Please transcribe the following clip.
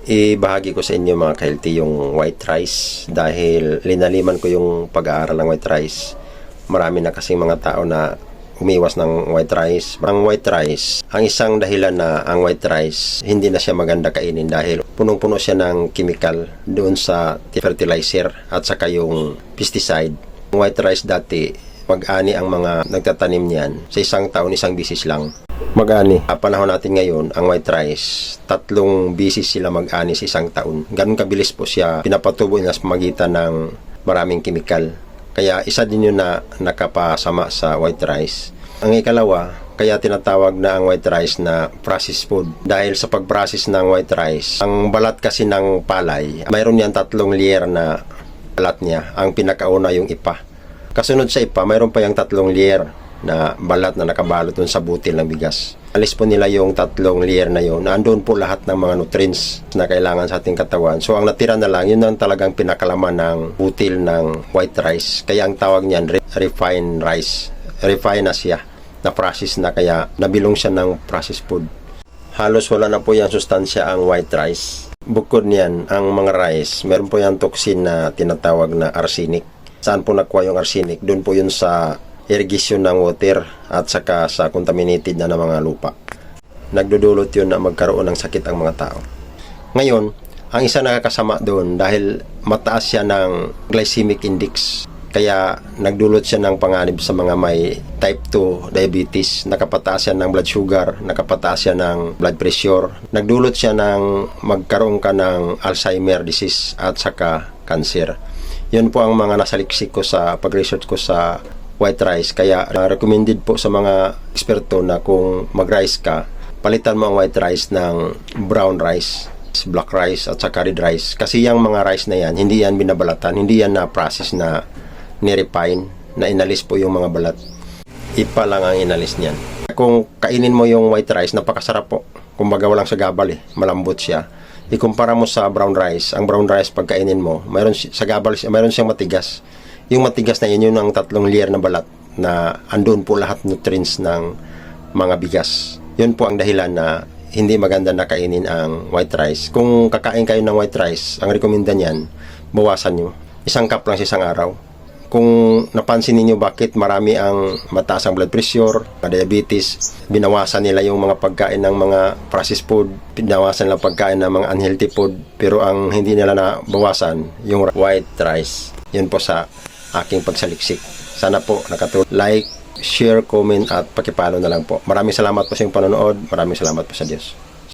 Ibahagi ko sa inyo mga ka-healthy yung white rice dahil linaliman ko yung pag-aaral ng white rice. Marami na kasing mga tao na umiwas ng white rice. Ang white rice, ang isang dahilan na ang white rice hindi na siya maganda kainin dahil punong-puno siya ng chemical doon sa fertilizer at saka yung pesticide. Ang white rice dati, mag-ani ang mga nagtatanim niyan sa isang taon, isang bisis lang. Mag-ani. Panahon natin ngayon, ang white rice, 3 bisis sila mag-ani sa isang taon. Ganun kabilis po siya pinapatubo na sa magitan ng maraming chemical. Kaya isa din yun na nakapasama sa white rice. Ang ikalawa, kaya tinatawag na ang white rice na processed food. Dahil sa pag-process ng white rice, ang balat kasi ng palay, mayroon yan 3 layer na balat niya. Ang pinakauna yung ipa. Kasunod sa ipa, mayroon pa yung 3 layer na balat na nakabalot dun sa butil ng bigas. Alis po nila yung 3 layer na yun. Andun po lahat ng mga nutrients na kailangan sa ating katawan. So ang natira na lang, yun ang talagang pinakalaman ng butil ng white rice. Kaya ang tawag niyan, refined rice. Refined na siya, na process na, kaya nabilong siya ng processed food. Halos wala na po yung sustansya ang white rice. Bukod niyan, ang mga rice, meron po yung toxin na tinatawag na arsenic. Saan po nakuha yung arsenic? Doon po yun sa irrigation ng water at saka sa contaminated na ng mga lupa. Nagdudulot yun na magkaroon ng sakit ang mga tao. Ngayon, ang isa nakakasama doon dahil mataas siya ng glycemic index. Kaya nagdulot siya ng panganib sa mga may type 2 diabetes, nakapataas siya ng blood sugar, nakapataas siya ng blood pressure, nagdulot siya ng magkaroon ka ng Alzheimer disease at saka cancer. Yun po ang mga nasaliksik ko sa pag-research ko sa white rice. Kaya recommended po sa mga eksperto na kung mag-rice ka, palitan mo ang white rice ng brown rice, black rice at saka red rice. Kasi yung mga rice na yan, hindi yan binabalatan, hindi yan na process na ni-refine, na inalis po yung mga balat. Ipa lang ang inalis niyan. Kung kainin mo yung white rice, napakasarap po. Kumbaga walang sagabal malambot siya. Ikumpara mo sa brown rice. Ang brown rice pag kainin mo, mayroon sagabal, mayroon siyang matigas. Yung matigas na yun ang 3 layer na balat na andun po lahat nutrients ng mga bigas. Yun po ang dahilan na hindi maganda na kainin ang white rice. Kung kakain kayo ng white rice, ang rekomenda niyan, bawasan nyo. 1 cup lang sa isang araw. Kung napansin niyo bakit marami ang mataas ang blood pressure, diabetes, binawasan nila yung mga pagkain ng mga processed food, binawasan nila pagkain ng mga unhealthy food, pero ang hindi nila nabawasan, yung white rice. Yun po sa aking pagsaliksik. Sana po nakatulong. Like, share, comment at pakipalo na lang po. Maraming salamat po sa inyong panonood. Maraming salamat po sa Diyos.